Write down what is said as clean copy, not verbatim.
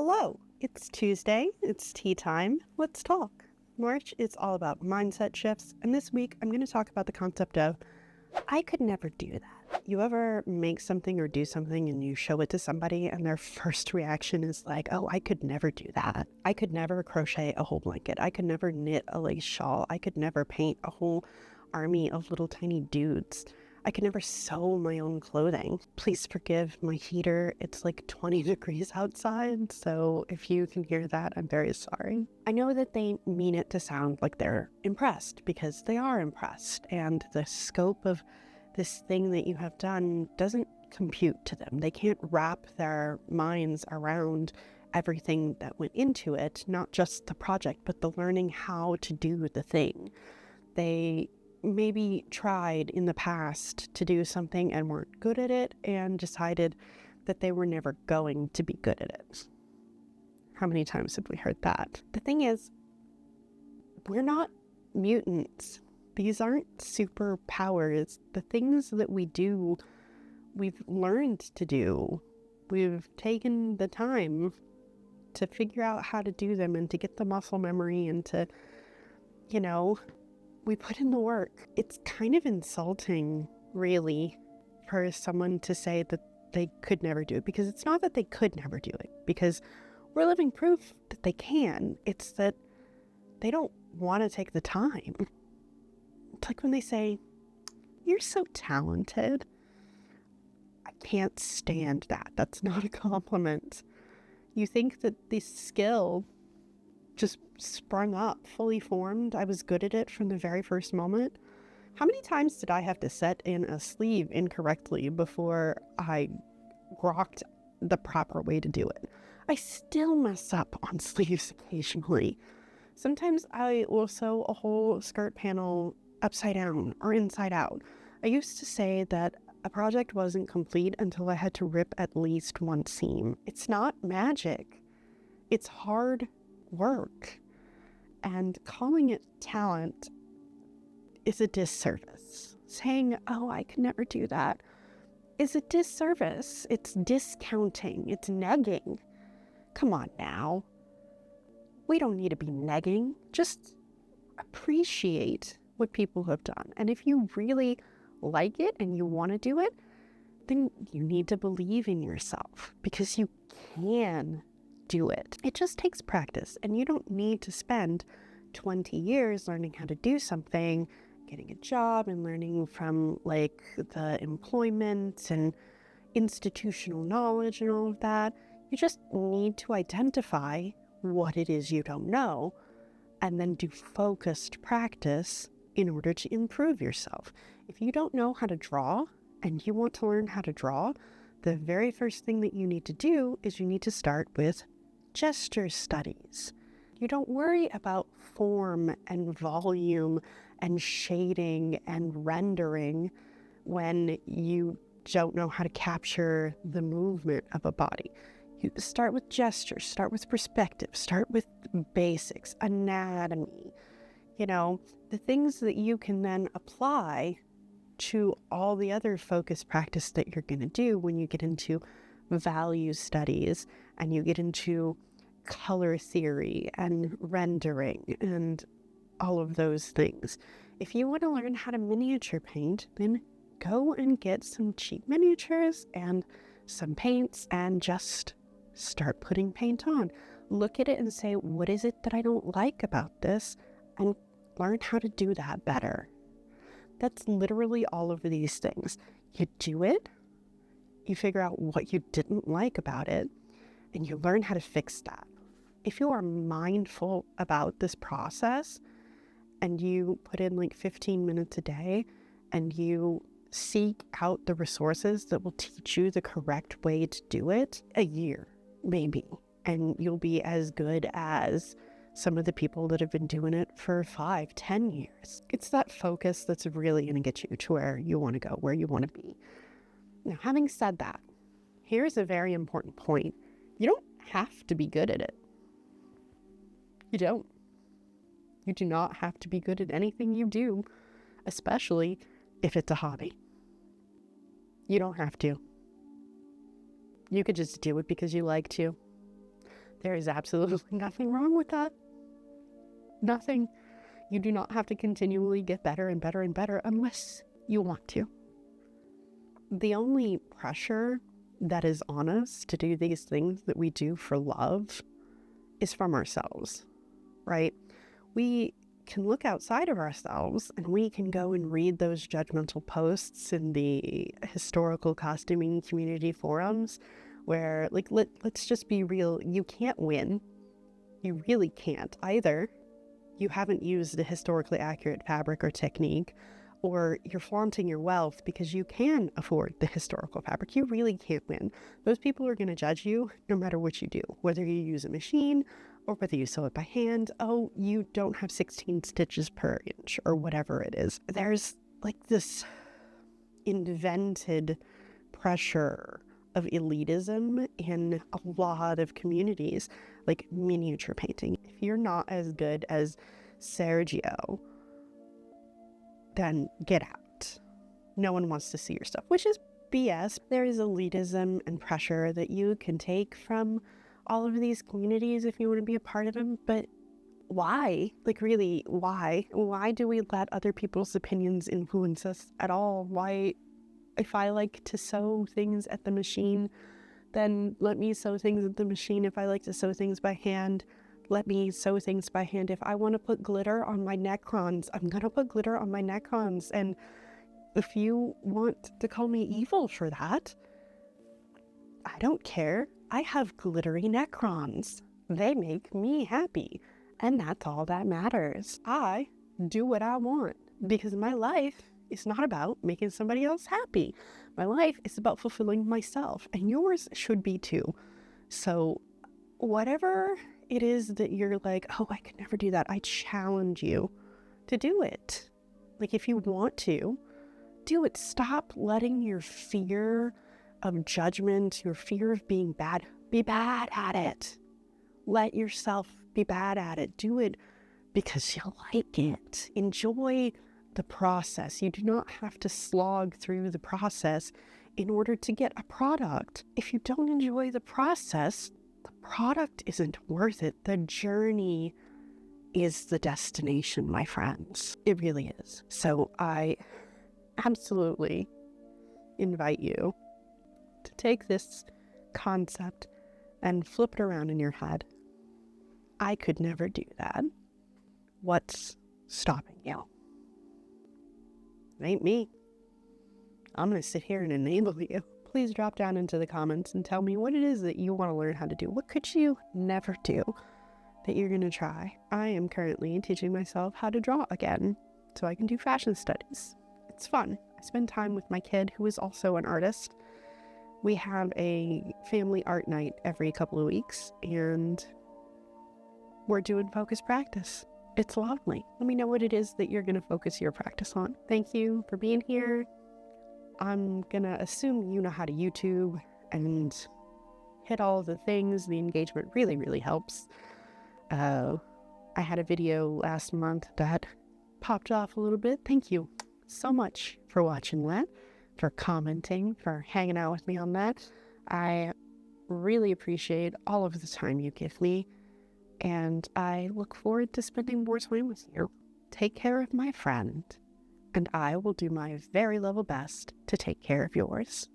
Hello, it's Tuesday, it's tea time, let's talk. March is all about mindset shifts, and this week I'm going to talk about the concept of, I could never do that. You ever make something or do something and you show it to somebody and their first reaction is like, oh, I could never do that. I could never crochet a whole blanket. I could never knit a lace shawl. I could never paint a whole army of little tiny dudes. I could never sew my own clothing. Please forgive my heater. It's like 20 degrees outside, so if you can hear that, I'm very sorry. I know that they mean it to sound like they're impressed, because they are impressed, and the scope of this thing that you have done doesn't compute to them. They can't wrap their minds around everything that went into it, not just the project, but the learning how to do the thing. They maybe tried in the past to do something and weren't good at it and decided that they were never going to be good at it. How many times have we heard that? The thing is, we're not mutants. These aren't superpowers. The things that we do, we've learned to do. We've taken the time to figure out how to do them and to get the muscle memory and to, we put in the work. It's kind of insulting, really, for someone to say that they could never do it, because it's not that they could never do it, because we're living proof that they can. It's that they don't want to take the time. It's like when they say, you're so talented. I can't stand that. That's not a compliment. You think that this skill just sprung up, fully formed. I was good at it from the very first moment. How many times did I have to set in a sleeve incorrectly before I rocked the proper way to do it? I still mess up on sleeves occasionally. Sometimes I will sew a whole skirt panel upside down or inside out. I used to say that a project wasn't complete until I had to rip at least one seam. It's not magic. It's hard work, and calling it talent is a disservice. Saying, oh, I could never do that, is a disservice. It's discounting. It's negging. Come on now. We don't need to be negging. Just appreciate what people have done. And if you really like it and you want to do it, then you need to believe in yourself, because you can do it. It just takes practice, and you don't need to spend 20 years learning how to do something, getting a job and learning from like the employment and institutional knowledge and all of that. You just need to identify what it is you don't know and then do focused practice in order to improve yourself. If you don't know how to draw and you want to learn how to draw, the very first thing that you need to do is you need to start with gesture studies. You don't worry about form and volume and shading and rendering when you don't know how to capture the movement of a body. You start with gestures, start with perspective, start with basics, anatomy, the things that you can then apply to all the other focused practice that you're going to do when you get into value studies and you get into color theory and rendering and all of those things. If you want to learn how to miniature paint, then go and get some cheap miniatures and some paints and just start putting paint on. Look at it and say, what is it that I don't like about this? And learn how to do that better. That's literally all of these things. You do it, you figure out what you didn't like about it, and you learn how to fix that. If you are mindful about this process and you put in like 15 minutes a day and you seek out the resources that will teach you the correct way to do it, a year, maybe, and you'll be as good as some of the people that have been doing it for 5-10 years. It's that focus that's really going to get you to where you want to go, where you want to be. Now, having said that, here's a very important point. You don't have to be good at it. You don't. You do not have to be good at anything you do, especially if it's a hobby. You don't have to. You could just do it because you like to. There is absolutely nothing wrong with that. Nothing. You do not have to continually get better and better and better unless you want to. The only pressure that is on us to do these things that we do for love is from ourselves, right? We can look outside of ourselves and we can go and read those judgmental posts in the historical costuming community forums where, like, let's just be real, you can't win. You really can't. Either you haven't used a historically accurate fabric or technique, or you're flaunting your wealth because you can afford the historical fabric. You really can't win. Those people are going to judge you no matter what you do, whether you use a machine or whether you sew it by hand. Oh, you don't have 16 stitches per inch or whatever it is. There's like this invented pressure of elitism in a lot of communities, like miniature painting. If you're not as good as Sergio, then get out. No one wants to see your stuff, which is BS. There is elitism and pressure that you can take from all of these communities if you want to be a part of them, but why? Like, really, why? Why do we let other people's opinions influence us at all? Why, if I like to sew things at the machine, then let me sew things at the machine. If I like to sew things by hand, let me sew things by hand. If I want to put glitter on my neckrons, I'm going to put glitter on my neckrons. And if you want to call me evil for that, I don't care. I have glittery neckrons. They make me happy. And that's all that matters. I do what I want because my life is not about making somebody else happy. My life is about fulfilling myself, and yours should be too. So whatever it is that you're like, oh, I could never do that, I challenge you to do it. Like, if you want to, do it. Stop letting your fear of judgment, your fear of being bad, be bad at it. Let yourself be bad at it. Do it because you like it. Enjoy the process. You do not have to slog through the process in order to get a product. If you don't enjoy the process, the product isn't worth it. The journey is the destination, my friends. It really is. So I absolutely invite you to take this concept and flip it around in your head. I could never do that. What's stopping you? It ain't me. I'm going to sit here and enable you. Please drop down into the comments and tell me what it is that you want to learn how to do. What could you never do that you're going to try? I am currently teaching myself how to draw again so I can do fashion studies. It's fun. I spend time with my kid who is also an artist. We have a family art night every couple of weeks and we're doing focus practice. It's lovely. Let me know what it is that you're going to focus your practice on. Thank you for being here. I'm going to assume you know how to YouTube and hit all the things. The engagement really, really helps. I had a video last month that popped off a little bit. Thank you so much for watching that, for commenting, for hanging out with me on that. I really appreciate all of the time you give me, and I look forward to spending more time with you. Take care of my friend, and I will do my very level best to take care of yours.